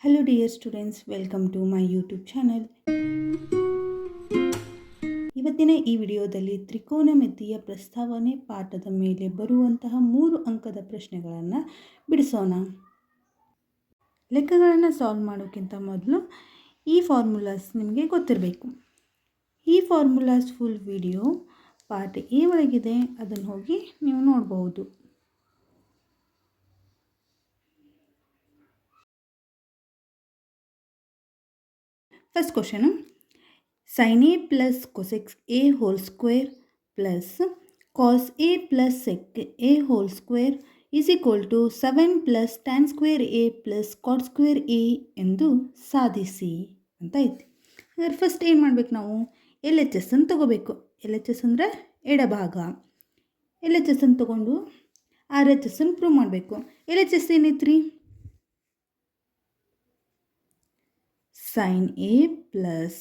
Hello dear students, welcome to my YouTube channel. ಇವತ್ತಿನ ಈ ವಿಡಿಯೋದಲ್ಲಿ ತ್ರಿಕೋನಮಿತಿಯ ಪ್ರಸ್ತಾವನೆ ಪಾಠದ ಮೇಲೆ ಬರುವಂತಹ 3 ಅಂಕದ ಪ್ರಶ್ನೆಗಳನ್ನು ಬಿಡಿಸೋಣ. ಲೆಕ್ಕಗಳನ್ನು ಸಾಲ್ವ್ ಮಾಡೋಕ್ಕಿಂತ ಮೊದಲು ಈ ಫಾರ್ಮುಲಾಸ್ ನಿಮಗೆ ಗೊತ್ತಿರಬೇಕು. ಈ formulas full video part A ಒಳಗಿದೆ, ಅದನ್ನು ಹೋಗಿ ನೀವು ನೋಡಬಹುದು. First question, sin a plus cosec a whole square plus cos a plus sec a whole square is equal to 7 plus tan square a plus cot square a ಎಂದು ಸಾಧಿಸಿ ಅಂತ ಐತಿ. ಹಾಗಾದ್ರೆ ಫಸ್ಟ್ ಏನು ಮಾಡ್ಬೇಕು, ನಾವು ಎಲ್ ಎಚ್ ಎಸ್ ಅನ್ನು ತೊಗೋಬೇಕು. ಎಲ್ ಎಚ್ ಎಸ್ ಅಂದರೆ ಎಡಭಾಗ. ಎಲ್ ಎಚ್ ಎಸ್ ಅನ್ನು ತೊಗೊಂಡು ಆರ್ ಎಚ್ ಎಸ್ ಅನ್ನು ಪ್ರೂವ್ ಮಾಡಬೇಕು. ಎಲ್ ಎಚ್ ಎಸ್ ಏನೈತ್ರಿ? sin a plus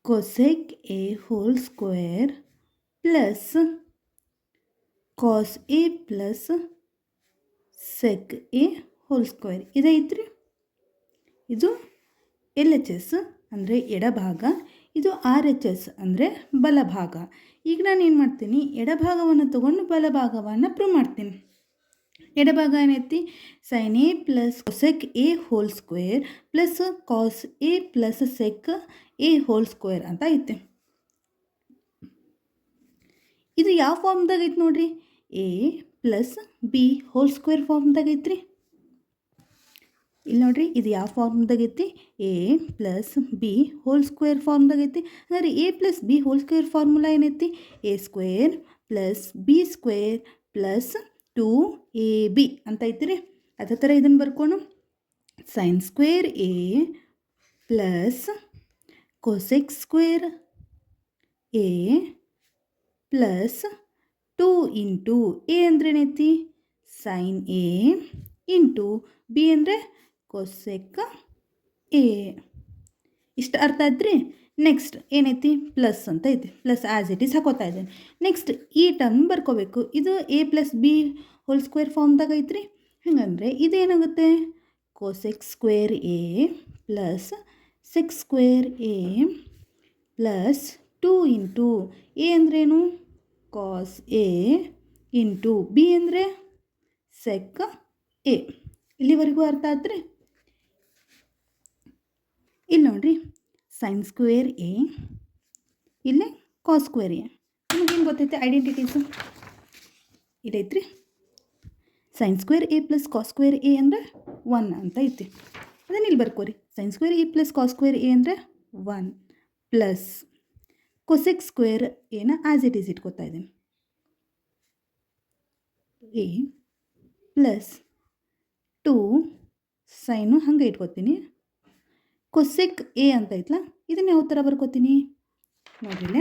cosec a whole square plus cos a plus sec a whole square ಇದೈತ್ರಿ. ಇದು L H S ಅಂದರೆ ಎಡಭಾಗ, ಇದು R H S ಅಂದರೆ ಬಲಭಾಗ. ಈಗ ನಾನು ಏನು ಮಾಡ್ತೀನಿ, ಎಡಭಾಗವನ್ನು ತಗೊಂಡು ಬಲಭಾಗವನ್ನು ಪ್ರೂವ್ ಮಾಡ್ತೀನಿ. ಎಡಭಾಗ ಏನೈತಿ? sin a plus cosec A whole square plus cos A plus sec A whole square ಅಂತ ಐತೆ. ಇದು ಯಾವ ಫಾರ್ಮ್ದಾಗ ಐತೆ ನೋಡ್ರಿ? A plus B whole square ಫಾರ್ಮ್ದಾಗ ಐತ್ರಿ. ಇಲ್ಲಿ ನೋಡ್ರಿ, ಇದು ಯಾವ ಫಾರ್ಮ್ದಾಗ ಐತಿ? A plus B whole square ಫಾರ್ಮ್ದಾಗ ಐತಿ. ಅಂದರೆ A plus B whole square formula ಏನೈತಿ? A square plus B square plus 2ab ಅಂತ ಐತಿರಿ. ಅದೇ ಥರ ಇದನ್ನು ಬರ್ಕೊಂಡು sine square A plus cosec square A plus 2 into A ಅಂದ್ರೆ ಏನೈತಿ? ಸೈನ್ ಎ ಇಂಟು ಬಿ ಅಂದರೆ ಕೊಸೆಕ್ ಎ. ಇಷ್ಟು ಅರ್ಥ ಆಯ್ತ್ರಿ? ನೆಕ್ಸ್ಟ್ ಏನೈತಿ? ಪ್ಲಸ್ ಅಂತ ಐತಿ. ಪ್ಲಸ್ ಆ್ಯಸ್ ಇಟ್ ಈಸ್ ಹಾಕೋತಾ ಇದ್ದೇನೆ. ನೆಕ್ಸ್ಟ್ ಈ ಟರ್ಮ್ ಬರ್ಕೋಬೇಕು. ಇದು A plus B whole square ಫಾರ್ಮ್ದಾಗ ಐತ್ರಿ. ಹಾಗಂದರೆ ಇದೇನಾಗುತ್ತೆ? Cosec square A plus sec square A plus 2 into A ಅಂದ್ರೇನು? ಕಾಸ್ ಎ ಇಂಟು ಬಿ ಅಂದರೆ ಸೆಕ್ ಎ. ಇಲ್ಲಿವರೆಗೂ ಅರ್ಥ ಆಯ್ತ್ರಿ? ಇಲ್ಲಿ ನೋಡ್ರಿ, ಸೈನ್ ಸ್ಕ್ವೇರ್ ಎ, ಇಲ್ಲಿ ಕಾಸ್ ಸ್ಕ್ವೇರ್ ಎ. ನಿಮಗೇನು ಗೊತ್ತೈತೆ ಐಡೆಂಟಿಟೀಸು? ಇದೈತ್ರಿ. Sine square A plus cos square A ಅಂದರೆ 1 ಅಂತ ಐತಿ. ಅದನ್ನು ಇಲ್ಲಿ ಬರ್ಕೋರಿ. Sine square A plus cos square A ಅಂದರೆ 1 ಪ್ಲಸ್ ಕೊಸೆಕ್ ಸ್ಕ್ವೇರ್ ಎನ ಆ್ಯಸ್ ಇಟ್ ಈಸ್ ಇಟ್ಕೋತಾ ಇದ್ದೀನಿ. ಎ ಪ್ಲಸ್ 2 ಸೈನು ಹಾಗೆ ಇಟ್ಕೋತೀನಿ. ಕೊಸೆಕ್ ಎ ಅಂತ ಐತಲ್ಲ, ಇದನ್ನು ಯಾವ ಥರ ಬರ್ಕೋತೀನಿ ನೋಡ್ರಿಲ್ಲ.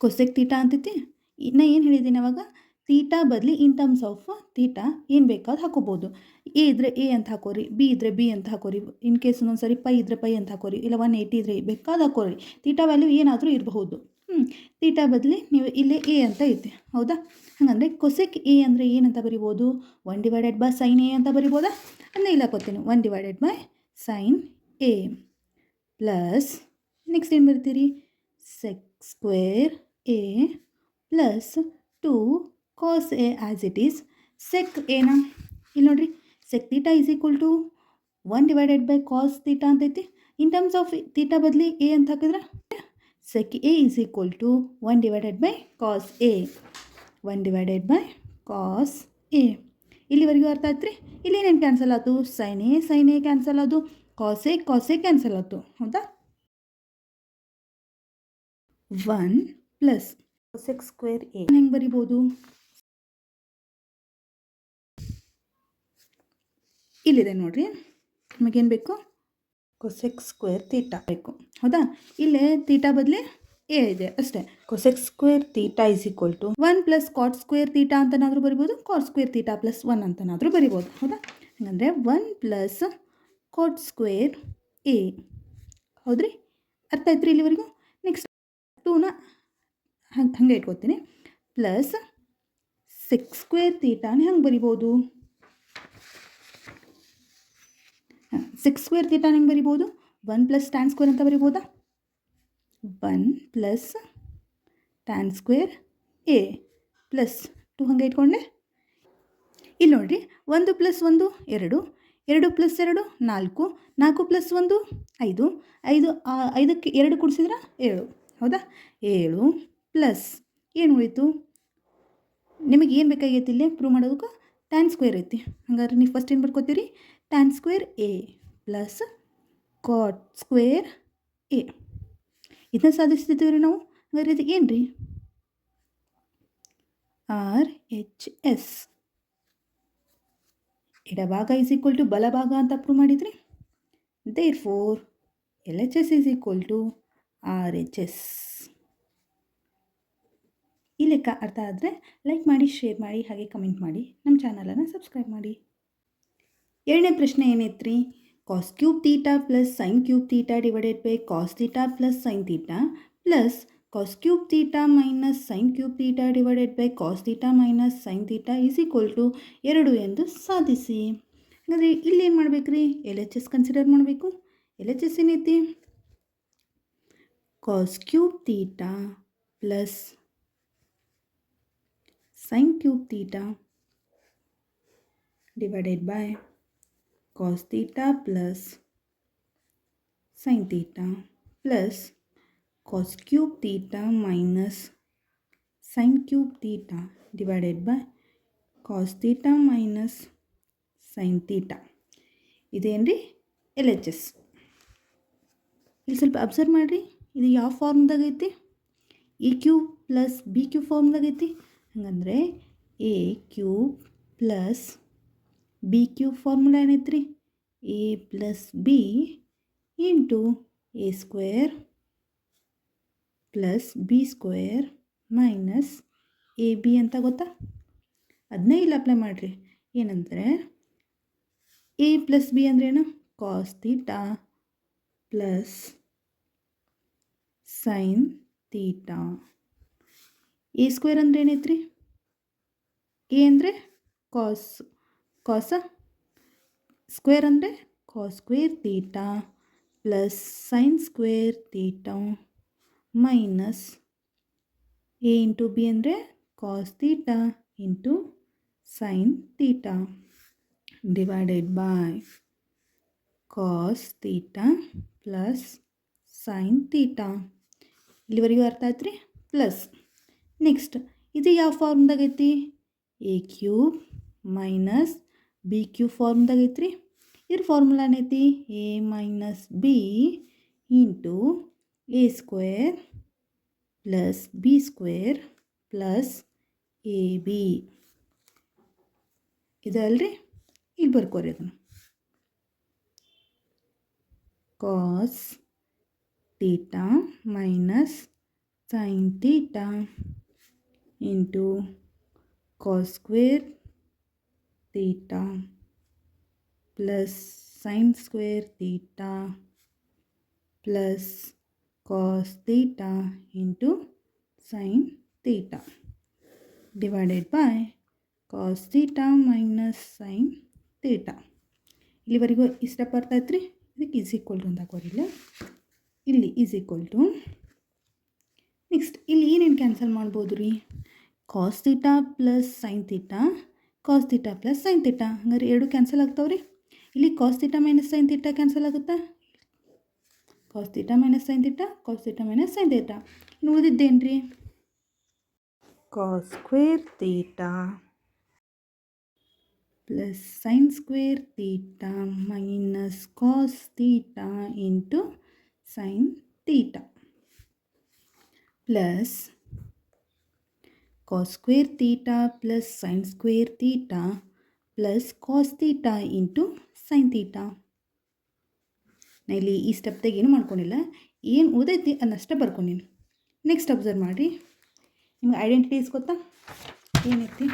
ಕೊಸೆಕ್ ತೀಟಾ ಅಂತೈತಿ. ನಾ ಏನು ಹೇಳಿದ್ದೀನಿ ಅವಾಗ? ತೀಟಾ ಬದಲಿ ಇನ್ ಟರ್ಮ್ಸ್ ಆಫ್ ತೀಟಾ ಏನು ಬೇಕಾದ್ರೆ ಹಾಕೋಬೋದು. ಎ ಇದ್ದರೆ ಎ ಅಂತ ಹಾಕೋರಿ, ಬಿ ಇದ್ದರೆ ಬಿ ಅಂತ ಹಾಕೋರಿ, ಇನ್ ಕೇಸ್ ಒಂದೊಂದು ಸರಿ ಪೈ ಇದ್ದರೆ ಪೈ ಅಂತ ಹಾಕೋರಿ, ಇಲ್ಲ 180 ಇದ್ದರೆ ಬೇಕಾದ ಹಾಕೋರಿ. ತೀಟಾ ವ್ಯಾಲ್ಯೂ ಏನಾದರೂ ಇರಬಹುದು. ತೀಟಾ ಬದಲಿ ನೀವು ಇಲ್ಲೇ ಎ ಅಂತ ಐತೆ, ಹೌದಾ? ಹಾಗಂದರೆ ಕೊಸೆಕ್ ಎ ಅಂದರೆ ಏನಂತ ಬರಿಬೋದು? 1/sin a ಅಂತ ಬರಿಬೋದಾ? ಅದನ್ನ ಇಲ್ಲ ಹಾಕೋತೀನಿ. 1/sin a ಪ್ಲಸ್ ನೆಕ್ಸ್ಟ್ ಏನು ಬರ್ತೀರಿ? Sec square A plus 2 cos A as it is sec ಎನ. ಇಲ್ಲಿ ನೋಡಿರಿ, sec theta is equal to 1/ಕಾಸ್ ತೀಟಾ ಅಂತೈತಿ. ಇನ್ ಟರ್ಮ್ಸ್ ಆಫ್ ತೀಟಾ ಬದಲಿ ಎ ಅಂತ ಹಾಕಿದ್ರೆ sec A is equal to 1/ಕಾಸ್ ಎ. 1/ಕಾಸ್ ಎ. ಇಲ್ಲಿವರೆಗೂ ಅರ್ಥ ಆಯ್ತು ರೀ? ಇಲ್ಲೇನೇನು ಕ್ಯಾನ್ಸಲ್ ಆಯ್ತು? ಸೈನ್ ಎ ಕ್ಯಾನ್ಸಲ್ ಆಯ್ತು, ಕಾಸ್ ಎ ಕ್ಯಾನ್ಸಲ್ ಆಯ್ತು, ಹೌದಾ? 1 ಪ್ಲಸ್ ಕೊಸೆಕ್ ಸ್ಕ್ವೇರ್ ಎ ಹೆಂಗೆ ಬರಿಬೋದು? ಇಲ್ಲಿದೆ ನೋಡ್ರಿ, ನಮಗೇನು ಬೇಕು? ಕೊಸೆಕ್ ಸ್ಕ್ವೇರ್ ತೀಟಾ ಬೇಕು, ಹೌದಾ? ಇಲ್ಲೇ ತೀಟಾ ಬದಲಿ ಎ ಇದೆ ಅಷ್ಟೇ. Cosec square theta is equal to 1 plus cot square theta ಅಂತನಾದರೂ ಬರಿಬೋದು, ಕಾಟ್ ಸ್ಕ್ವೇರ್ ತೀಟಾ ಪ್ಲಸ್ 1 ಅಂತನಾದರೂ ಬರಿಬೋದು, ಹೌದಾ? ಹಾಗಂದರೆ 1 ಪ್ಲಸ್ ಕಾಟ್ ಸ್ಕ್ವೇರ್ ಎ, ಹೌದ್ರಿ? ಅರ್ಥ ಆಯ್ತು ರೀ ಇಲ್ಲಿವರೆಗೂ? ನೆಕ್ಸ್ಟ್ 2ನ ಹಾಗೆ ಇಟ್ಕೋತೀನಿ. ಪ್ಲಸ್ ಸೆಕ್ ಸ್ಕ್ವೇರ್ ತೀಟಾನ ಹೆಂಗೆ ಬರಿಬೋದು? 6 ಸ್ಕ್ವೇರ್ ತೀಟಾ ಹೆಂಗೆ ಬರಿಬೋದು? 1 ಪ್ಲಸ್ ಟ್ಯಾನ್ ಸ್ಕ್ವೇರ್ ಅಂತ ಬರಿಬೋದಾ? 1 plus tan square A plus 2 ಹಂಗೆ ಇಟ್ಕೊಂಡೆ. ಇಲ್ಲಿ ನೋಡಿರಿ, 1 ಪ್ಲಸ್ 1 2, 2 ಪ್ಲಸ್ 2 4, 4 ಪ್ಲಸ್ 1 5, 5ಕ್ಕೆ 2 ಕೂಡಿಸಿದ್ರೆ 7, ಹೌದಾ? 7 ಪ್ಲಸ್ ಏನು ಉಳಿತು? ನಿಮಗೆ ಏನು ಬೇಕಾಗೈತಿ ಇಲ್ಲಿ ಪ್ರೂವ್ ಮಾಡೋದಕ್ಕೆ? ಟ್ಯಾನ್ ಸ್ಕ್ವೇರ್ ಐತಿ. ಹಂಗಾದ್ರೆ ನೀವು ಫಸ್ಟ್ ಏನು ಬರ್ಕೋತೀರಿ? Tan square A plus cot square A. ಇದನ್ನ ಸಾಧಿಸ್ತಿದ್ದೀವಿ ರೀ ನಾವು. ಹಂಗಾರೆ ಇದು ಏನು ರೀ? RHS. ಎಡಭಾಗ ಈಸ್ ಈಕ್ವಲ್ ಟು ಬಲಭಾಗ ಅಂತ ಪ್ರೂವ್ ಮಾಡಿದ್ರಿ. Therefore LHS is equal to RHS. ಈ ಲೆಕ್ಕ ಅರ್ಥ ಆದರೆ ಲೈಕ್ ಮಾಡಿ, ಶೇರ್ ಮಾಡಿ, ಹಾಗೆ ಕಮೆಂಟ್ ಮಾಡಿ, ನಮ್ಮ ಚಾನಲನ್ನು ಸಬ್ಸ್ಕ್ರೈಬ್ ಮಾಡಿ. ಎರಡನೇ ಪ್ರಶ್ನೆ ಏನೈತ್ರಿ? Cos cube theta plus sine cube theta divided by cos theta plus sine theta plus cos cube theta minus sine cube theta divided by cos theta minus sine theta is equal to 2 ಎಂದು ಸಾಧಿಸಿ. ಹಾಗಾದರೆ ಇಲ್ಲಿ ಏನು ಮಾಡ್ಬೇಕು ರೀ? LHS consider ಮಾಡಬೇಕು. LHS ಏನೈತಿ? Cos cube theta plus sin cube theta divided by cos theta plus sin theta plus cos cube theta minus sin cube theta divided by cos theta minus sin theta. ಇದೇನ್ರಿ LHS. ಇಲ್ಲಿ ಸ್ವಲ್ಪ observe ಮಾಡಿರಿ, ಇದು ಯಾವ ಫಾರ್ಮ್ದಾಗೈತಿ? A cube plus B cube ಫಾರ್ಮ್ದಾಗೈತಿ. ಹಂಗಂದರೆ A cube plus B cube formula ಏನೈತೆ ರೀ? A plus B into A square plus B square minus A B ಅಂತ ಗೊತ್ತಾ? ಅದನ್ನೇ ಇಲ್ಲಿ ಅಪ್ಲೈ ಮಾಡಿರಿ. ಏನಂದರೆ ಎ ಪ್ಲಸ್ ಬಿ ಅಂದ್ರೇನು? Cos theta plus sine theta. A square ಅಂದರೆ ಏನೈತ್ರಿ? ಎ ಅಂದರೆ ಕಾಸ, ಸ್ಕ್ವೇರ್ ಅಂದರೆ cos square theta plus sine square theta minus A into B ಅಂದರೆ cos theta into sine theta divided by cos theta plus sine theta. ಇಲ್ಲಿವರೆಗೂ ಅರ್ಥ ಆಯ್ತು ರೀ? Plus next ಇದು ಯಾವ ಫಾರ್ಮ್ದಾಗೈತಿ? A cube minus B cube ಫಾರ್ಮ್ದಾಗೈತಿ ರೀ. ಇದ್ರ ಫಾರ್ಮುಲಾ ಏನೈತಿ? A minus B into A square plus B square plus A B. ಇದಲ್ರಿ, ಇಲ್ಲಿ ಬರ್ಕೋರಿ ಅದನ್ನು. Cos theta minus sine theta into cos square theta plus sine square theta plus cos theta into sine theta divided by cos theta minus sine theta. ಇಲ್ಲಿವರೆಗೂ ಈ step ಅರ್ಥ ಆಯ್ತು ರೀ? ಇದಕ್ಕೆ ಈಸ್ ಈಕ್ವಲ್ ಟು ಅಂತ ಹಾಕೋರಿಲ್ಲ, ಇಲ್ಲಿ ಈಸ್ ಈಕ್ವಲ್ ಟು. ನೆಕ್ಸ್ಟ್ ಇಲ್ಲಿ ಏನೇನು ಕ್ಯಾನ್ಸಲ್ ಮಾಡ್ಬೋದು ರೀ? Cos theta plus sine theta, cos theta plus sine theta. ಹಂಗಾರೆ 2 ಕ್ಯಾನ್ಸಲ್ ಆಗ್ತಾವೆ ರೀ. ಇಲ್ಲಿ cos theta minus sine theta cancel ಆಗುತ್ತಾ? Cos theta minus sine theta, cos theta minus sine theta. ಇನ್ನು ಉಳಿದಿದ್ದೇನು ರೀ? Cos square theta plus sine square theta minus cos theta into sine theta plus cos square theta plus sine square theta plus cos theta into sine theta. ನಾ ಇಲ್ಲಿ ಈ ಸ್ಟೆಪ್ದಾಗ ಏನು ಮಾಡ್ಕೊಂಡಿಲ್ಲ, ಏನು ಉಳಿದೈತಿ ಅದನ್ನಷ್ಟೇ ಬರ್ಕೊಂಡೀನಿ. Next observe ಮಾಡಿರಿ, ನಿಮ್ಗೆ ಐಡೆಂಟಿಟೀಸ್ ಗೊತ್ತಾ? ಏನೈತಿ?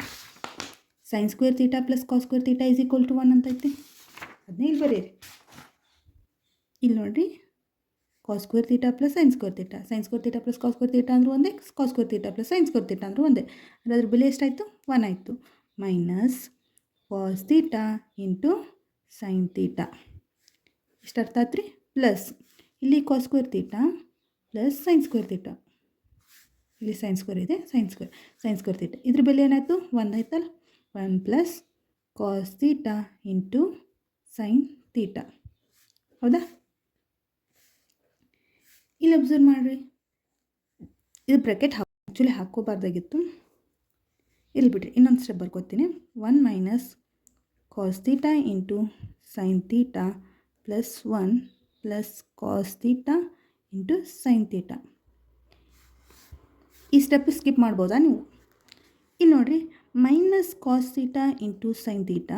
Sine square theta plus cos square theta is equal to 1 ಅಂತ ಐತಿ. ಅದನ್ನೇ ಇಲ್ಲಿ ಬರೀರಿ. ಇಲ್ಲಿ ನೋಡಿರಿ, cos square theta plus sine square theta, sine square theta plus cos square theta ಅಂದ್ರೆ ಒಂದೇ, cos square theta plus sine square theta ಅಂದ್ರೆ ಒಂದೇ. ಅದ್ರ ಬೆಲೆ ಎಷ್ಟಾಯಿತು? 1 ಆಯಿತು. Minus cos theta into sine theta ಇಷ್ಟು ಅರ್ಥ ಆಯ್ತು ರೀ. ಪ್ಲಸ್ ಇಲ್ಲಿ cos square theta plus sine square theta, ಇಲ್ಲಿ ಸೈನ್ ಸ್ಕ್ವೇರ್ ಇದೆ, ಸೈನ್ ಸ್ಕ್ವೇರ್ ತೀಟಾ, ಇದ್ರ ಬೆಲೆ ಏನಾಯಿತು 1 ಆಯ್ತಲ್ಲ. 1 plus cos theta into sine theta. ಹೌದಾ? ಇಲ್ಲಿ ಅಬ್ಸರ್ವ್ ಮಾಡಿರಿ, ಇದು ಬ್ರ್ಯಾಕೆಟ್ ಆ್ಯಕ್ಚುಲಿ ಹಾಕ್ಕೋಬಾರ್ದಾಗಿತ್ತು, ಇಲ್ಲಿ ಬಿಡ್ರಿ, ಇನ್ನೊಂದು ಸ್ಟೆಪ್ ಬರ್ಕೋತೀನಿ. 1 minus cos theta into sine theta plus 1 plus cos theta into sine theta. ಈ ಸ್ಟೆಪ್ ಸ್ಕಿಪ್ ಮಾಡ್ಬೋದಾ ನೀವು? ಇಲ್ಲಿ ನೋಡಿರಿ, minus cos theta into sine theta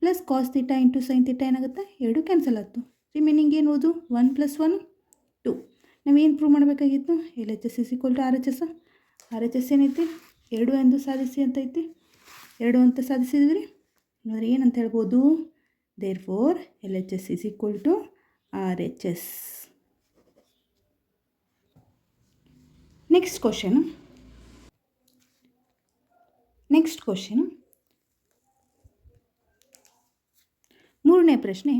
plus cos theta into sine theta ಏನಾಗುತ್ತೆ, 2 ಕ್ಯಾನ್ಸಲ್ ಆಯಿತು. ರಿಮೈನಿಂಗ್ ಏನು ಓದು, 1 + 1 2. ನಾವೇನು ಪ್ರೂವ್ ಮಾಡಬೇಕಾಗಿತ್ತು, LHS = RHS. RHS ಏನೈತಿ, 2 ಎಂದು ಸಾಧಿಸಿ ಅಂತ ಐತಿ, 2 ಅಂತ ಸಾಧಿಸಿದ್ವಿ ರೀ. ಅಂದರೆ ಏನಂತ ಹೇಳ್ಬೋದು, therefore LHS = RHS. Next question, ಮೂರನೇ ಪ್ರಶ್ನೆ.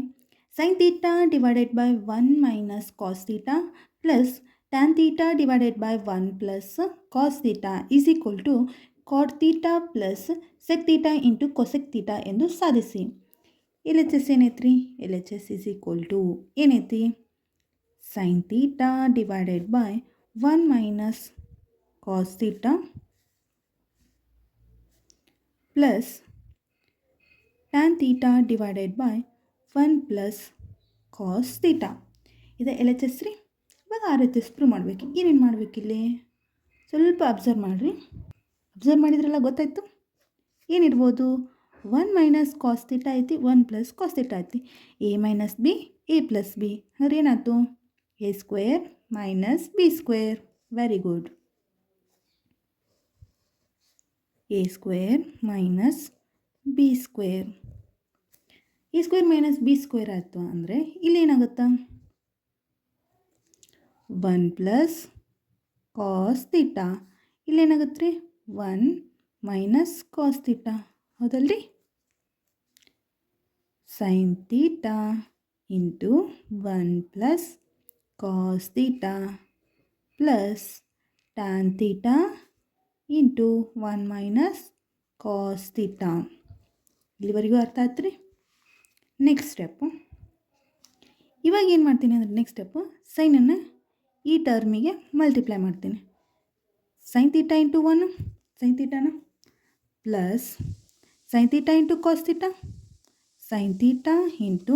Sine theta divided by 1 minus cos theta plus tan theta divided by 1 plus cos theta is equal to cot theta plus sec theta into cosec theta ಎಂದು ಸಾಧಿಸಿ. LHS ಏನೈತಿ ರೀ, LHS ಏನೈತಿ, sine theta divided by 1 minus cos theta plus tan theta divided by 1 plus cos theta. ಇದು LHS ರೀ. ಇವಾಗ RHS prove ಮಾಡಬೇಕು. ಏನೇನು ಮಾಡಬೇಕಿಲ್ಲಿ ಸ್ವಲ್ಪ ಅಬ್ಸರ್ವ್ ಮಾಡಿರಿ. ಅಬ್ಸರ್ವ್ ಮಾಡಿದ್ರೆಲ್ಲ ಗೊತ್ತಾಯ್ತು. ಏನಿರ್ಬೋದು, 1 ಮೈನಸ್ ಕಾಸ್ ತೀಟಾ ಐತಿ, 1 ಪ್ಲಸ್ ಕಾಸ್ ತೀಟಾ ಐತಿ. A minus B, A plus B, ಅಂದ್ರೆ ಏನಾಯ್ತು, A² minus B². Very good. A² minus B². A² minus B² ಆಯಿತು ಅಂದರೆ ಇಲ್ಲೇನಾಗುತ್ತಾ, 1 ಪ್ಲಸ್ ಕಾಸ್ ತೀಟಾ, ಇಲ್ಲೇನಾಗುತ್ತೆ ರೀ 1 ಮೈನಸ್ ಕಾಸ್ ತೀಟಾ. ಹೌದಲ್ರಿ? Sine theta into 1 plus cos theta plus tan theta into 1 minus cos theta. ಇಲ್ಲಿವರೆಗೂ ಅರ್ಥ ಆಯ್ತು ರೀ. ನೆಕ್ಸ್ಟ್ ಸ್ಟೆಪ್ಪು, ಇವಾಗ ಏನು ಮಾಡ್ತೀನಿ ಅಂದರೆ, ನೆಕ್ಸ್ಟ್ ಸ್ಟೆಪ್ಪು ಸೈನನ್ನು ಈ ಟರ್ಮಿಗೆ ಮಲ್ಟಿಪ್ಲೈ ಮಾಡ್ತೀನಿ. ಸೈನ್ ತೀಟಾ ಇಂಟು 1 ಸೈನ್ ತೀಟಾನ plus sine theta into cos theta, sine theta into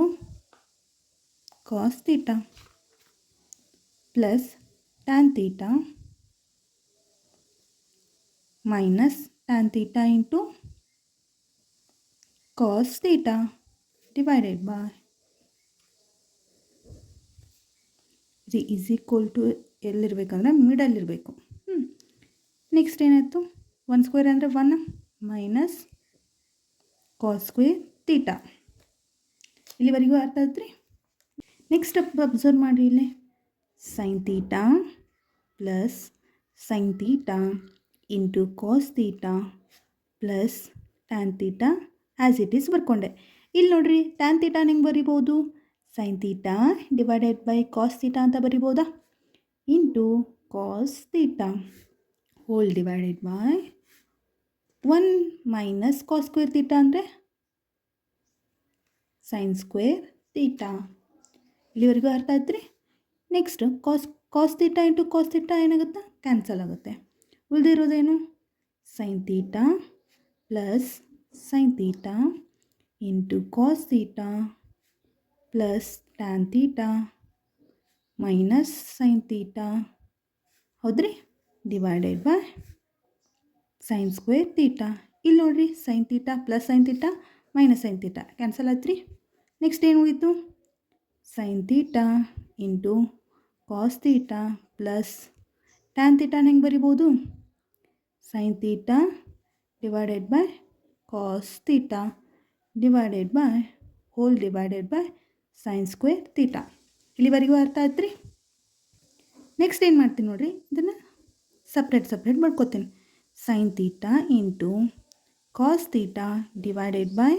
cos theta plus tan theta minus tan theta into cos theta divided by ಇದು ಈಸ್ ಈಕ್ವಲ್ ಟು ಎಲ್ಲಿರಬೇಕಂದ್ರೆ middle ಇರಬೇಕು. Next ಏನಾಯಿತು, 1² ಅಂದರೆ 1 minus cos square theta. ಇಲ್ಲಿವರೆಗೂ ಅರ್ಥ ಆಯ್ತು ರೀ. Next observe ಮಾಡಿ, ಇಲ್ಲಿ sine theta plus sine theta into cos theta plus tan theta as it is ಬರ್ಕೊಂಡೆ. ಇಲ್ಲಿ ನೋಡಿರಿ, ಟ್ಯಾನ್ ತೀಟಾ ಹೆಂಗೆ ಬರಿಬೋದು, sine theta divided by cos theta ಅಂತ ಬರಿಬೋದಾ, into cos theta whole divided by 1 minus cos square theta ಅಂದರೆ sine square theta. ಇಲ್ಲಿವರೆಗೂ ಅರ್ಥ ಆಯ್ತು ರೀ. Next cos theta into cos theta ಏನಾಗುತ್ತೆ, ಕ್ಯಾನ್ಸಲ್ ಆಗುತ್ತೆ. ಉಳಿದಿರೋದೇನು, sine theta plus sine theta into cos theta plus tan theta minus sine theta. ಹೌದ್ರಿ? Divided by sine square theta. ಇಲ್ಲಿ ನೋಡಿರಿ, sine theta plus sine theta minus sine theta cancel ಆಯ್ತು ರೀ. Next ಏನು ಉಳಿತು, sine theta into cos theta plus tan ತೀಟಾನ ಹೆಂಗೆ ಬರಿಬೋದು, sine theta divided by cos theta divided by whole divided by sine square theta. ಇಲ್ಲಿವರೆಗೂ ಅರ್ಥ ಆಯ್ತು ರೀ. ನೆಕ್ಸ್ಟ್ ಏನು ಮಾಡ್ತೀನಿ ನೋಡಿರಿ, ಇದನ್ನು ಸಪ್ರೇಟ್ ಮಾಡ್ಕೋತೀನಿ. Sine theta into cos theta divided by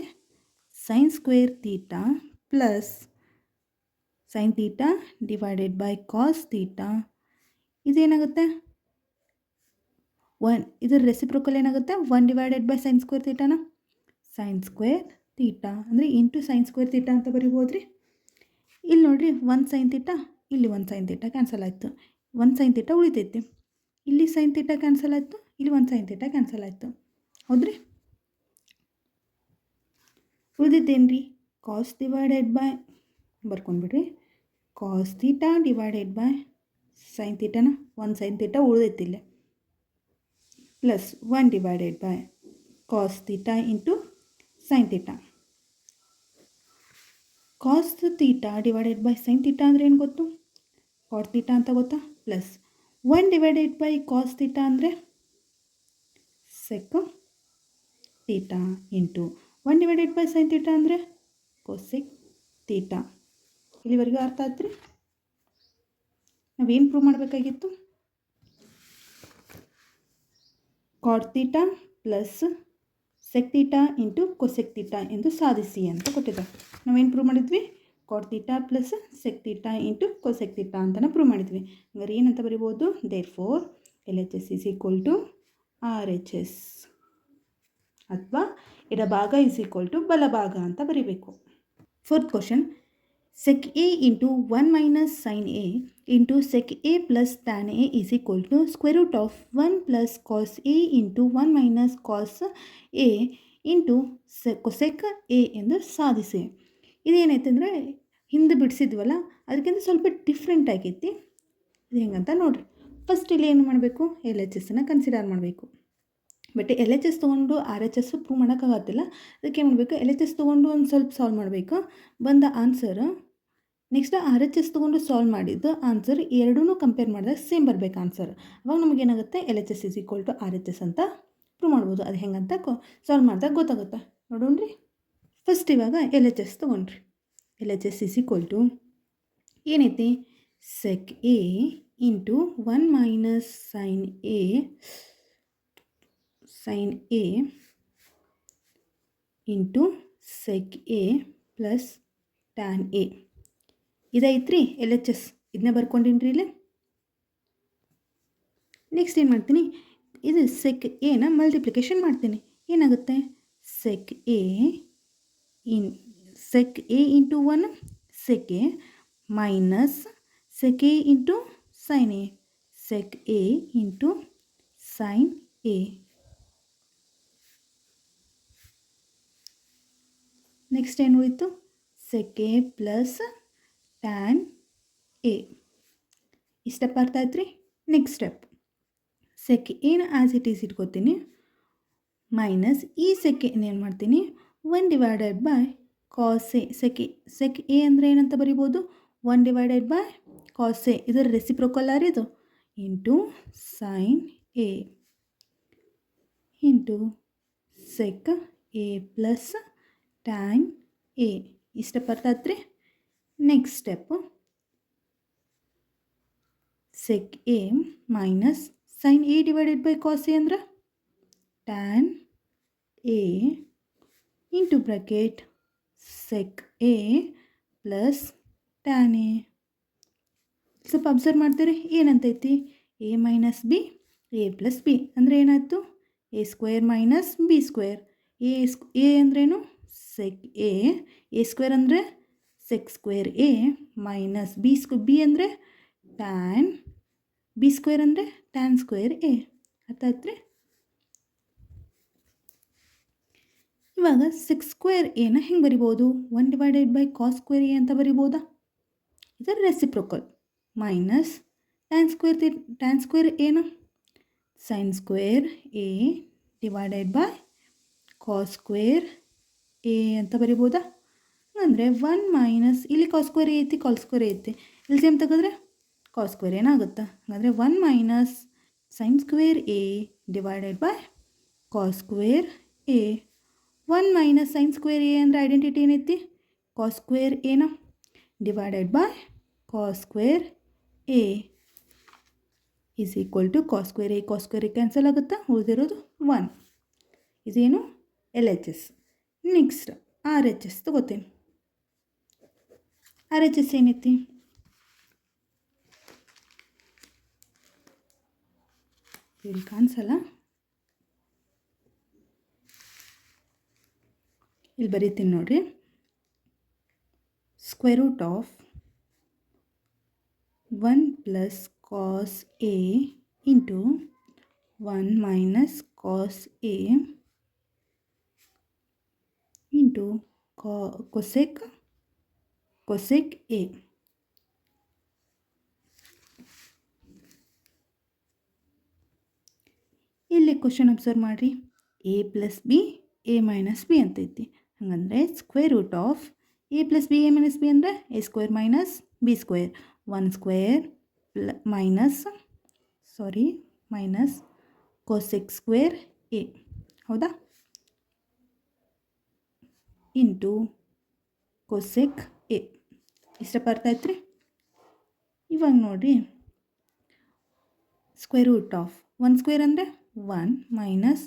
sine square theta plus sine theta divided by cos theta. ಇದೇನಾಗುತ್ತೆ 1, ಇದರ ರೆಸಿಪ್ರೊಕಲ್ ಏನಾಗುತ್ತೆ 1 ಡಿವೈಡೆಡ್ ಬೈ ಸೈನ್ ಸ್ಕ್ವೇರ್ ತೀಟಾನ. ಸೈನ್ ಸ್ಕ್ವೇರ್ ತೀಟಾ ಅಂದರೆ ಇಂಟು ಸೈನ್ ಸ್ಕ್ವೇರ್ ತೀಟಾ ಅಂತ ಬರಿಬೋದು ರೀ. ಇಲ್ಲಿ ನೋಡಿರಿ 1 ಸೈನ್ ತೀಟಾ, ಇಲ್ಲಿ 1 ಸೈನ್ ತೀಟಾ ಕ್ಯಾನ್ಸಲ್ ಆಯಿತು, 1 ಸೈನ್ ತೀಟಾ ಉಳಿತೈತಿ. ಇಲ್ಲಿ ಸೈನ್ ತೀಟಾ ಕ್ಯಾನ್ಸಲ್ ಆಯಿತು, ಇಲ್ಲಿ 1 ಸೈನ್ ತೀಟಾ ಕ್ಯಾನ್ಸಲ್ ಆಯಿತು. ಹೌದ್ರಿ. ಉಳಿದಿದ್ದೇನು ರೀ ಕಾಸ್ ಡಿವೈಡೆಡ್ ಬೈ ಬರ್ಕೊಂಡ್ಬಿಡ್ರಿ, cos theta divided by sine ತೀಟಾನ. 1 ಸೈನ್ ತೀಟಾ ಉಳಿದೈತಿ ಇಲ್ಲಿ, plus 1 divided by cos theta into sine theta. Cos theta divided by sine theta ಅಂದರೆ ಏನು ಗೊತ್ತು, ಕಾಟ್ ತೀಟಾ ಅಂತ ಗೊತ್ತಾ. Plus 1 divided by cos theta ಅಂದರೆ sec theta into 1 divided by sine theta ಅಂದರೆ ಕೊಸೆಕ್ ತೀಟಾ. ಇಲ್ಲಿವರೆಗೂ ಅರ್ಥ ಆಯ್ತು ರೀ. ನಾವೇನು ಪ್ರೂವ್ ಮಾಡಬೇಕಾಗಿತ್ತು, cot theta plus sec theta into cosec theta ಎಂದು ಸಾಧಿಸಿ ಅಂತ ಕೊಟ್ಟಿದ್ದಾರೆ. ನಾವೇನು ಪ್ರೂವ್ ಮಾಡಿದ್ವಿ, cot theta plus sec theta into cosec theta ಅಂತಲೇ ಪ್ರೂವ್ ಮಾಡಿದ್ವಿ. ಹಂಗಾರೆ ಏನಂತ ಬರಿಬೋದು, therefore L H S is equal to R H S, ಅಥವಾ ಎಡಭಾಗ ಈಸ್ ಈಕ್ವಲ್ ಟು ಬಲಭಾಗ ಅಂತ ಬರೀಬೇಕು. Fourth question, sec a into 1 minus sin a into sec a plus tan a is equal to square root of 1 plus cos a into 1 minus cos a into cosec a ಎಂದು ಸಾಧಿಸಿ. ಇದೇನೈತೆ ಅಂದರೆ ಹಿಂದೆ ಬಿಡಿಸಿದ್ವಲ್ಲ ಅದಕ್ಕಿಂತ ಸ್ವಲ್ಪ different ಆಗೈತಿ. ಇದು ಹೆಂಗಂತ ನೋಡಿರಿ. ಫಸ್ಟ್ ಇಲ್ಲಿ ಏನು ಮಾಡಬೇಕು, ಎಲ್ ಎಚ್ ಎಸ್ಸನ್ನು ಕನ್ಸಿಡರ್ ಮಾಡಬೇಕು. ಬಟ್ ಎಲ್ ಎಚ್ ಎಸ್ ತೊಗೊಂಡು ಆರ್ ಎಚ್ ಎಸ್ ಪ್ರೂವ್ ಮಾಡೋಕ್ಕಾಗತ್ತಿಲ್ಲ. ಅದಕ್ಕೆ ಏನು ಮಾಡಬೇಕು, ಎಲ್ ಎಚ್ ಎಸ್ ತೊಗೊಂಡು ಒಂದು ಸ್ವಲ್ಪ ಸಾಲ್ವ್ ಮಾಡಬೇಕು. ಬಂದ answer next R H S ತೊಗೊಂಡು ಸಾಲ್ವ್ ಮಾಡಿದ್ದು ಆನ್ಸರ್ ಎರಡೂ ಕಂಪೇರ್ ಮಾಡಿದಾಗ ಸೇಮ್ ಬರಬೇಕು ಆನ್ಸರ್. ಅವಾಗ ನಮಗೇನಾಗುತ್ತೆ, L H S is equal to R H S ಅಂತ ಪ್ರೂವ್ ಮಾಡ್ಬೋದು. ಅದು ಹೆಂಗಂತ ಸಾಲ್ವ್ ಮಾಡಿದಾಗ ಗೊತ್ತಾಗುತ್ತೆ. ನೋಡೋಣ್ರಿ. ಫಸ್ಟ್ ಇವಾಗ ಎಲ್ ಎಚ್ ಎಸ್ ತೊಗೊಂಡ್ರಿ. L H S is equal to ಏನೈತಿ, sec A into 1 minus sine A into sec A plus tan A. ಇದೈತ್ರಿ ಎಲ್ ಎಚ್ ಎಸ್, ಇದನ್ನೇ ಬರ್ಕೊಂಡಿನಿ ರೀ ಇಲ್ಲಿ. ನೆಕ್ಸ್ಟ್ ಏನು ಮಾಡ್ತೀನಿ, ಇದು ಸೆಕ್ ಎನ ಮಲ್ಟಿಪ್ಲಿಕೇಶನ್ ಮಾಡ್ತೀನಿ. ಏನಾಗುತ್ತೆ, sec A into 1 sec A minus sec A into sine A, sec A into sine A. Next ಏನು ಉಳಿತು, sec A plus tan A. ಈ ಸ್ಟೆಪ್ ಅರ್ಥ ಆಯ್ತು ರೀ. ನೆಕ್ಸ್ಟ್ ಸ್ಟೆಪ್, ಸೆಕ್ ಎನ ಆ್ಯಸ್ ಇಟ್ ಈಸ್ ಇಟ್ಕೋತೀನಿ, ಮೈನಸ್ ಈ ಸೆಕ್ ಎನ ಏನು ಮಾಡ್ತೀನಿ 1 divided by cos A. Sec A ಅಂದರೆ ಏನಂತ ಬರಿಬೋದು, 1 ಡಿವೈಡೆಡ್ ಬೈ ಕಾಸ್ ಎ, ಇದರ ರೆಸಿಪ್ರೊಕಲ್ ಇದು, into sine A into sec A plus tan A. ಈ ಸ್ಟೆಪ್ ಅರ್ಥ ಆಯ್ತು ರೀ. Next step, sec A minus sine A divided by cos A ಅಂದ್ರೆ tan A into bracket sec A plus tan A. ಸ್ವಲ್ಪ observe ಮಾಡ್ತೀರಿ, ಏನಂತೈತಿ, A minus B A plus B ಅಂದರೆ ಏನಾಯಿತು, A square minus B square. A ಅಂದ್ರೇನು, sec A square ಅಂದರೆ sec square A minus B ಅಂದರೆ tan B square ಅಂದರೆ tan square A. ಅರ್ಥ ಆಯ್ತು ರೀ. ಇವಾಗ ಸೆಕ್ ಸ್ಕ್ವೇರ್ ಎನ ಹೆಂಗೆ ಬರಿಬೋದು, 1 divided by cos square A ಅಂತ ಬರಿಬೋದಾ, ಇದರ ರೆಸಿಪ್ರೊಕಲ್, ಮೈನಸ್ ಟ್ಯಾನ್ ಸ್ಕ್ವೇರ್ ಎನ sine square A divided by cos square A ಅಂತ ಬರಿಬೋದಾ. ಅಂದರೆ 1 ಮೈನಸ್ ಇಲ್ಲಿ ಕಾಸ್ ಸ್ಕ್ವೇರ್ ಐತಿ, ಕಾಸ್ ಸ್ಕ್ವೇರ್ ಐತಿ, ಇಲ್ಲಿ ಸೇಮ್ ತೆಗೆದ್ರೆ ಕಾಸ್ ಸ್ಕ್ವೇರ್ ಏನಾಗುತ್ತೆ. ಹಾಗಾದರೆ 1 minus sine square A divided by cos square A. 1 minus sine square A ಅಂದರೆ ಐಡೆಂಟಿಟಿ ಏನೈತಿ, ಕಾಸ್ ಸ್ಕ್ವೇರ್ ಎನ divided by cos square A is equal to cos square A cancel ಆಗುತ್ತಾ, ಉಳಿದಿರೋದು 1. ಇದೇನು L H S. Next R H S ತಗೋತೀನಿ. R H S ಏನೈತಿ? ಇಲ್ಲಿ ಕಾಣಿಸಲ್ಲ, ಇಲ್ಲಿ ಬರೀತೀನಿ ನೋಡಿರಿ. Square root of 1 plus cos A into 1 minus cos A into cosec A. ಇಲ್ಲಿ ಕ್ವಶನ್ ಅಬ್ಸರ್ವ್ ಮಾಡಿರಿ, A plus B A minus B ಅಂತೈತಿ. ಹಾಗಂದರೆ square root of A plus B A minus B ಅಂದರೆ A square minus B square, 1 square minus cosec square A, ಹೌದಾ, into cosec A. ಇಷ್ಟ ಬರ್ತಾ ಇತ್ತು ರೀ. ಇವಾಗ ನೋಡಿರಿ, ಸ್ಕ್ವೇರ್ ರೂಟ್ ಆಫ್ 1 ಸ್ಕ್ವೇರ್ ಅಂದರೆ 1 minus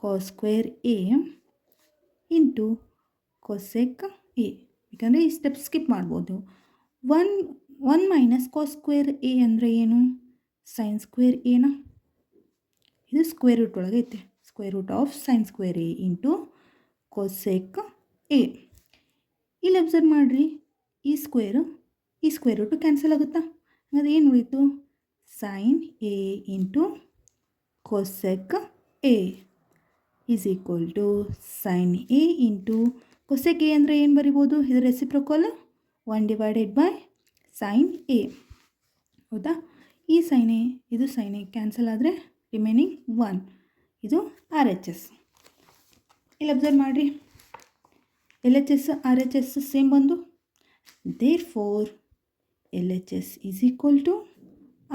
cos square A into cosec A. ಯಾಕಂದರೆ ಈ ಸ್ಟೆಪ್ ಸ್ಕಿಪ್ ಮಾಡ್ಬೋದು. 1 ಮೈನಸ್ ಕಾಸ್ ಸ್ಕ್ವೇರ್ ಎ ಅಂದರೆ ಏನು? ಸೈನ್ ಸ್ಕ್ವೇರ್ ಎನ. ಇದು ಸ್ಕ್ವೇರ್ ರೂಟ್ ಒಳಗೆ ಐತೆ. Square root of sine square A into cosec A. ಇಲ್ಲಿ ಅಬ್ಸರ್ವ್ ಮಾಡಿರಿ, ಈ ಸ್ಕ್ವೇರ್ ರೂಟು ಕ್ಯಾನ್ಸಲ್ ಆಗುತ್ತಾ? ಹಾಗಾದ್ರೆ ಏನು ಉಳಿತು? Sine A into cosec A is equal to sine A into cosec A ಅಂದರೆ ಏನು ಬರಿಬೋದು? ಇದು reciprocal 1 divided by sine A, ಹೌದಾ. ಈ ಸೈನ್ ಎ ಇದು ಸೈನ್ ಎ ಕ್ಯಾನ್ಸಲ್ ಆದರೆ ರಿಮೈನಿಂಗ್ 1. ಇದು ಆರ್ ಎಚ್ ಎಸ್. ಇಲ್ಲಿ ಅಬ್ಸರ್ವ್ ಮಾಡಿರಿ, L H S R H S same ಬಂದು, therefore L H S is equal to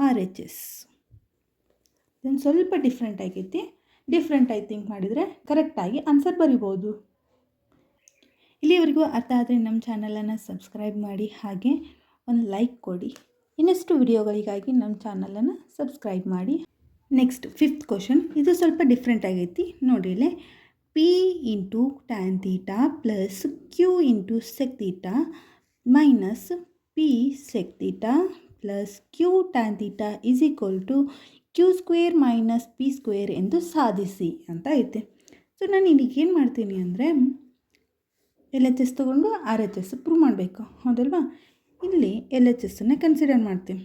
R H S. ಇದನ್ನು ಸ್ವಲ್ಪ ಡಿಫ್ರೆಂಟ್ ಆಗೈತಿ. ಡಿಫ್ರೆಂಟಾಗಿ ಥಿಂಕ್ ಮಾಡಿದರೆ ಕರೆಕ್ಟಾಗಿ ಆನ್ಸರ್ ಬರಿಬೋದು. ಇಲ್ಲಿವರೆಗೂ ಅರ್ಥ ಆದರೆ ನಮ್ಮ ಚಾನಲನ್ನು ಸಬ್ಸ್ಕ್ರೈಬ್ ಮಾಡಿ, ಹಾಗೆ ಒಂದು ಲೈಕ್ ಕೊಡಿ. ಇನ್ನಷ್ಟು ವಿಡಿಯೋಗಳಿಗಾಗಿ ನಮ್ಮ ಚಾನಲನ್ನು ಸಬ್ಸ್ಕ್ರೈಬ್ ಮಾಡಿ. ನೆಕ್ಸ್ಟ್ 5th ಕ್ವಶನ್, ಇದು ಸ್ವಲ್ಪ ಡಿಫ್ರೆಂಟ್ ಆಗೈತಿ ನೋಡಿರಿ. ಇಲ್ಲೇ P into tan theta plus Q into sec theta minus P sec theta plus Q tan theta is equal to Q square minus P square ಎಂದು ಸಾಧಿಸಿ ಅಂತ ಐತೆ. ಸೊ ನಾನು ಇಲ್ಲಿಗೆ ಏನು ಮಾಡ್ತೀನಿ ಅಂದರೆ, ಎಲ್ ಎಚ್ ಎಸ್ ತೊಗೊಂಡು ಆರ್ ಎಚ್ ಎಸ್ ಪ್ರೂವ್ ಮಾಡಬೇಕು, ಹೌದಲ್ವಾ. ಇಲ್ಲಿ ಎಲ್ ಎಚ್ ಎಸ್ಸನ್ನು ಕನ್ಸಿಡರ್ ಮಾಡ್ತೀನಿ,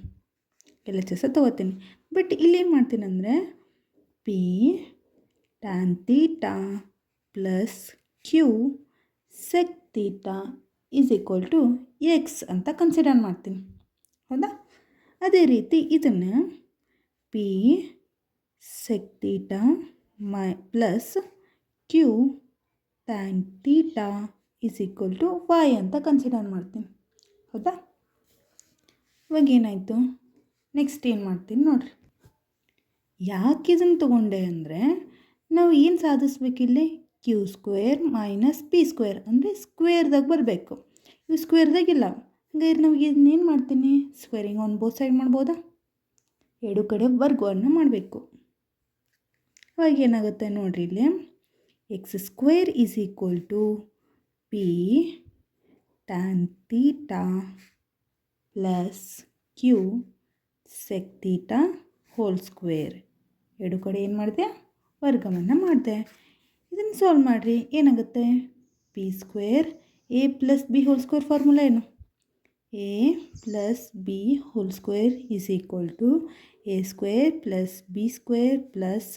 ಎಲ್ ಎಚ್ ಎಸ್ ತೊಗೋತೀನಿ. ಬಟ್ ಇಲ್ಲೇನು ಮಾಡ್ತೀನಿ ಅಂದರೆ, P tan theta plus Q sec theta is equal to X ಅಂತ ಕನ್ಸಿಡರ್ ಮಾಡ್ತೀನಿ, ಹೌದಾ. ಅದೇ ರೀತಿ ಇದನ್ನು P sec theta plus Q tan theta is equal to Y ಅಂತ ಕನ್ಸಿಡರ್ ಮಾಡ್ತೀನಿ, ಹೌದಾ. ಇವಾಗ ಏನಾಯಿತು, ನೆಕ್ಸ್ಟ್ ಏನು ಮಾಡ್ತೀನಿ ನೋಡಿರಿ. ಯಾಕೆ ಇದನ್ನು ತೊಗೊಂಡೆ ಅಂದರೆ, ನಾವು ಏನು ಸಾಧಿಸ್ಬೇಕಿಲ್ಲಿ? Q square minus P square ಅಂದರೆ ಸ್ಕ್ವೇರ್ದಾಗ ಬರಬೇಕು. ಇವು ಸ್ಕ್ವೇರ್ದಾಗಿಲ್ಲ, ಹಾಗಾದ್ರೆ ನಾವು ಇದನ್ನೇನು ಮಾಡ್ತೀನಿ? ಸ್ಕ್ವೇರಿಂಗ್ ಆನ್ ಬೋತ್ ಸೈಡ್ ಮಾಡ್ಬೋದಾ? ಎರಡು ಕಡೆ ವರ್ಗವನ್ನು ಮಾಡಬೇಕು. ಇವಾಗ ಏನಾಗುತ್ತೆ ನೋಡಿರಿ, ಇಲ್ಲಿ X square is equal to P tan theta plus Q sec theta whole square. ಎರಡು ಕಡೆ ಏನು ಮಾಡಿದೆ? ವರ್ಗವನ್ನು ಮಾಡಿದೆ. ಇದನ್ನು ಸಾಲ್ವ್ ಮಾಡಿರಿ, ಏನಾಗುತ್ತೆ? P square A plus B whole square formula ಏನು? A plus B whole square is equal to A square plus B square plus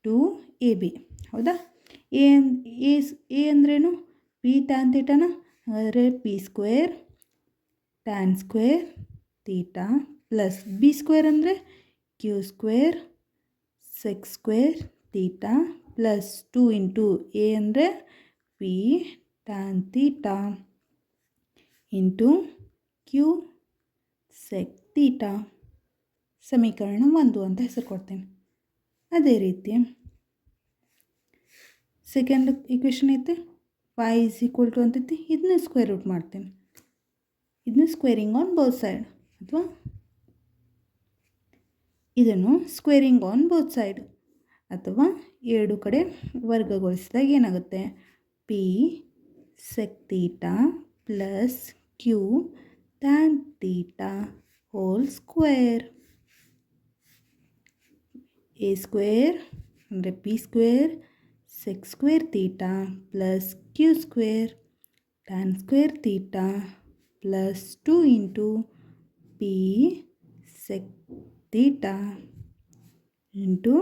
2ab, ಹೌದಾ. ಎ ಅಂದ್ರೇನು? ಪಿ ಟ್ಯಾನ್ ತೀಟಾನ. ಹಾಗಾದರೆ P square tan square theta plus B square ಅಂದರೆ Q square sec square theta plus 2 into A ಅಂದರೆ P tan theta into Q sec theta. ಸಮೀಕರಣ 1 ಅಂತ ಹೆಸರು ಕೊಡ್ತೇನೆ. ಅದೇ ರೀತಿ ಸೆಕೆಂಡ್ ಈಕ್ವೇಷನ್ ಐತೆ, y ಈಸ್ ಈಕ್ವಲ್ ಟು ಅಂತೈತಿ. ಇದನ್ನ ಸ್ಕ್ವೇರ್ ರೂಟ್ ಮಾಡ್ತೀನಿ, ಇದನ್ನು ಸ್ಕ್ವೇರಿಂಗ್ ಆನ್ ಬೋತ್ ಸೈಡ್, ಅಥವಾ ಇದನ್ನು ಸ್ಕ್ವೇರಿಂಗ್ ಆನ್ ಬೋತ್ ಸೈಡ್, ಅಥವಾ ಎರಡು ಕಡೆ ವರ್ಗಗೊಳಿಸಿದಾಗ ಏನಾಗುತ್ತೆ? P sec theta plus Q tan theta whole square. A square ಅಂದರೆ P square sec square theta plus Q square tan square theta plus 2 into P sec theta into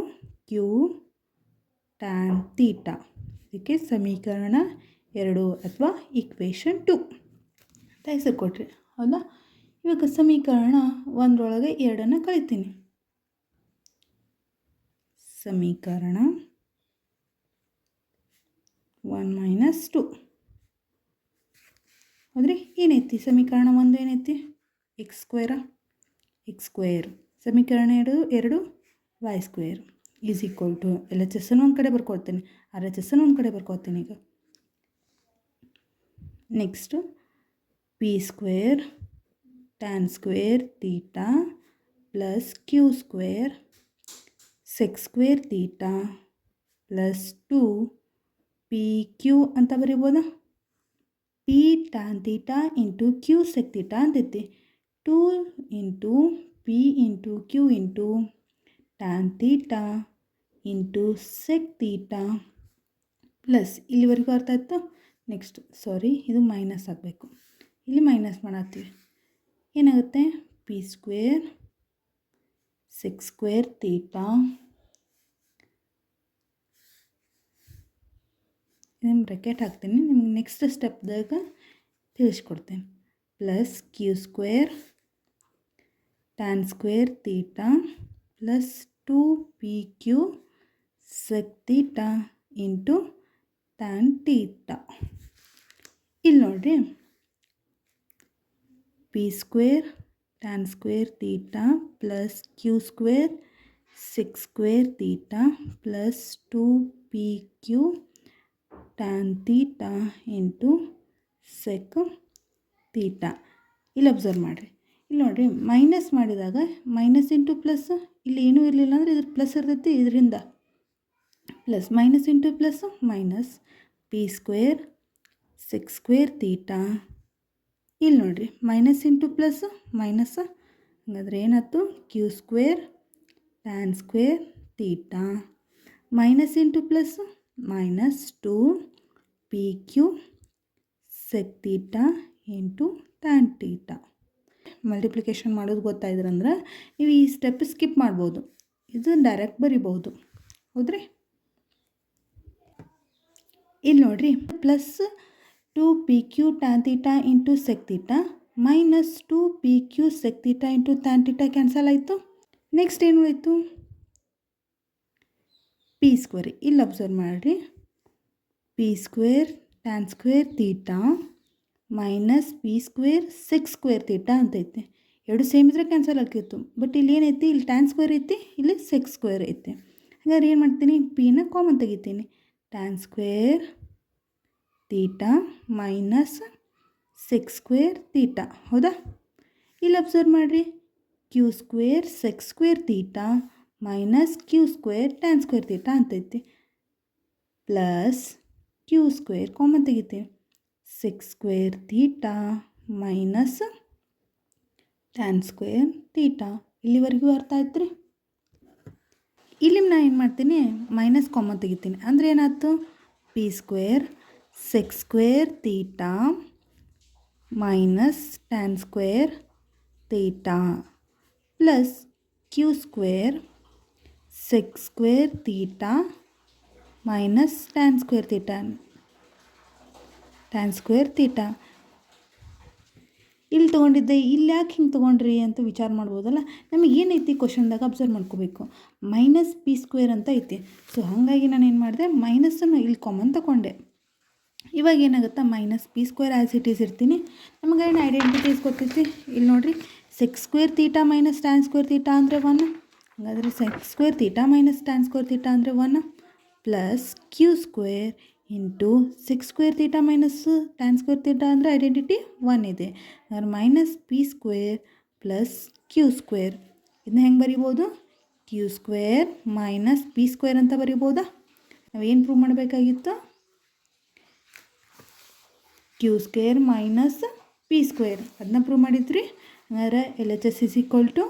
Q tan theta. ಇದಕ್ಕೆ ಸಮೀಕರಣ 2 ಅಥವಾ equation 2 ಅಂತ ಹೆಸರು ಕೊಟ್ರಿ. ಹೌದಾ? ಇವಾಗ ಸಮೀಕರಣ 1 2 ಕಳಿತೀನಿ. ಸಮೀಕರಣ 1 - 2 ಹೌದ್ರಿ. ಏನೈತಿ ಸಮೀಕರಣ 1 ಏನೈತಿ? X square. ಸಮೀಕರಣ 2 Y square is equal to L H S ಅನ್ನು ಒಂದು ಕಡೆ ಬರ್ಕೊಳ್ತೀನಿ, ಆರ್ ಎಚ್ ಎಸ್ ಅನ್ನು ಒಂದು ಕಡೆ ಬರ್ಕೊಳ್ತೀನಿ. ಈಗ next P square tan square theta plus Q square sec square theta plus 2 P Q ಅಂತ ಬರೀಬೋದಾ? P tan theta into Q sec theta ಅಂತೈತಿ. 2 into P into Q into tan theta into sec theta plus ಇಲ್ಲಿವರೆಗೂ ಅರ್ಥ ಆಯ್ತು. Next ಇದು minus ಆಗಬೇಕು. ಇಲ್ಲಿ minus ಮಾಡತ್ತೀವಿ. ಏನಾಗುತ್ತೆ? P square sec square theta ಇದನ್ನು ಬ್ರ್ಯಾಕೆಟ್ ಹಾಕ್ತೀನಿ, ನಿಮ್ಗೆ ನೆಕ್ಸ್ಟ್ ಸ್ಟೆಪ್ದಾಗ ತಿಳಿಸ್ಕೊಡ್ತೇನೆ. Plus Q square tan square theta plus 2 P Q sec theta into tan theta. ಇಲ್ಲಿ ನೋಡಿರಿ, P square tan square theta plus Q square sec square theta plus 2 P Q tan theta into sec theta. ಇಲ್ಲಿ observe ಮಾಡಿರಿ. ಇಲ್ಲಿ ನೋಡಿರಿ, minus ಮಾಡಿದಾಗ minus into plus, ಇಲ್ಲಿ ಏನೂ ಇರಲಿಲ್ಲ ಅಂದರೆ ಇದ್ರ ಪ್ಲಸ್ ಇರ್ತೈತಿ, ಇದರಿಂದ plus minus into plus minus P square sec square theta. ಇಲ್ಲಿ ನೋಡಿರಿ, ಮೈನಸ್ ಇಂಟು ಪ್ಲಸ್ ಮೈನಸ್, ಹಾಗಾದ್ರೆ ಏನಾಯ್ತು? Q square tan square theta minus into plus minus 2 P Q sec theta into tan theta. Multiplication ಮಾಡೋದು ಗೊತ್ತಾಯಿದ್ರಂದ್ರೆ ನೀವು ಈ step skip ಮಾಡ್ಬೋದು, ಇದು ಡೈರೆಕ್ಟ್ ಬರಿಬೋದು. ಹೌದ್ರಿ? ಇಲ್ಲಿ ನೋಡಿರಿ, plus 2 P Q tan theta into sec theta minus 2 P Q sec theta into tan theta cancel ಆಯಿತು. ನೆಕ್ಸ್ಟ್ ಏನು ಆಯಿತು? P square. ಇಲ್ಲಿ ಅಬ್ಸರ್ವ್ ಮಾಡಿರಿ, P square tan square theta minus P square sec square theta ಅಂತೈತಿ. ಎರಡು same ಇದ್ರೆ cancel ಆಗಿತ್ತು. But ಇಲ್ಲಿ ಏನೈತಿ? ಇಲ್ಲಿ ಟ್ಯಾನ್ ಸ್ಕ್ವೇರ್ ಐತಿ, ಇಲ್ಲಿ ಸೆಕ್ ಸ್ಕ್ವೇರ್ ಐತಿ. ಹಾಗಾದ್ರೆ ಏನು ಮಾಡ್ತೀನಿ? ಪಿನ ಕಾಮನ್ ತೆಗಿತೀನಿ. Tan square theta minus sec square theta. ಹೌದಾ? ಇಲ್ಲಿ ಅಬ್ಸರ್ವ್ ಮಾಡಿರಿ, Q square sec square theta minus Q square tan square theta ಅಂತೈತಿ. ಪ್ಲಸ್ ಕ್ಯೂ ಸ್ಕ್ವೇರ್ ಕಾಮನ್ ತೆಗಿತೀವಿ, sec square theta minus tan square theta. ಇಲ್ಲಿವರೆಗೂ ಅರ್ಥ ಆಯ್ತು ರೀ? ಇಲ್ಲಿ ನಾನು ಏನು ಮಾಡ್ತೀನಿ? ಮೈನಸ್ ಕಾಮನ್ ತೆಗಿತೀನಿ. ಅಂದರೆ ಏನಾಯ್ತು? P square sec square theta minus tan square theta plus Q square sec square theta minus tan square theta. ಇಲ್ಲಿ ತೊಗೊಂಡಿದ್ದೆ, ಇಲ್ಲಿ ಯಾಕೆ ಹಿಂಗೆ ತೊಗೊಂಡ್ರಿ ಅಂತ ವಿಚಾರ ಮಾಡ್ಬೋದಲ್ಲ. ನಮಗೆ ಏನೈತಿ ಕ್ವಶನ್ದಾಗ ಅಬ್ಸರ್ವ್ ಮಾಡ್ಕೋಬೇಕು. ಮೈನಸ್ ಪಿ ಸ್ಕ್ವೇರ್ ಅಂತ ಐತಿ. ಸೊ ಹಾಗಾಗಿ ನಾನು ಏನು ಮಾಡಿದೆ? ಮೈನಸ್ಸನ್ನು ಇಲ್ಲಿ ಕಾಮನ್ ತಗೊಂಡೆ. ಇವಾಗ ಏನಾಗುತ್ತಾ? Minus P square as it is ಇರ್ತೀನಿ. ನಮಗೆ ಏನು ಐಡೆಂಟಿಟೀಸ್ ಗೊತ್ತೈತಿ? ಇಲ್ಲಿ ನೋಡಿರಿ, sec square theta minus tan square theta ಅಂದರೆ 1. ಹಾಗಾದರೆ sec square theta minus tan square theta ಅಂದರೆ 1 plus Q square into sec square theta minus tan square theta ಅಂದರೆ ಐಡೆಂಟಿಟಿ 1 ಇದೆ. ಹಾಗಾದ್ರೆ minus P square plus Q square. ಇದನ್ನ ಹೆಂಗೆ ಬರಿಬೋದು? Q square minus P square ಅಂತ ಬರಿಬೋದಾ? ನಾವೇನು ಪ್ರೂವ್ ಮಾಡಬೇಕಾಗಿತ್ತು? Q square minus P square ಅದನ್ನ ಪ್ರೂವ್ ಮಾಡಿದ್ರಿ. ಹಂಗಾರೆ L H S is equal to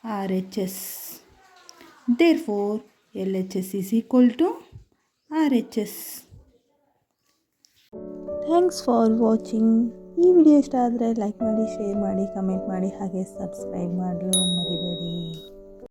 R H S. Therefore L H S is equal to R H S. Thanks for watching. ಈ video ಇಷ್ಟ ಆದರೆ ಲೈಕ್ ಮಾಡಿ, share ಮಾಡಿ, comment ಮಾಡಿ, ಹಾಗೆ ಸಬ್ಸ್ಕ್ರೈಬ್ ಮಾಡಲು ಮರಿಬೇಡಿ.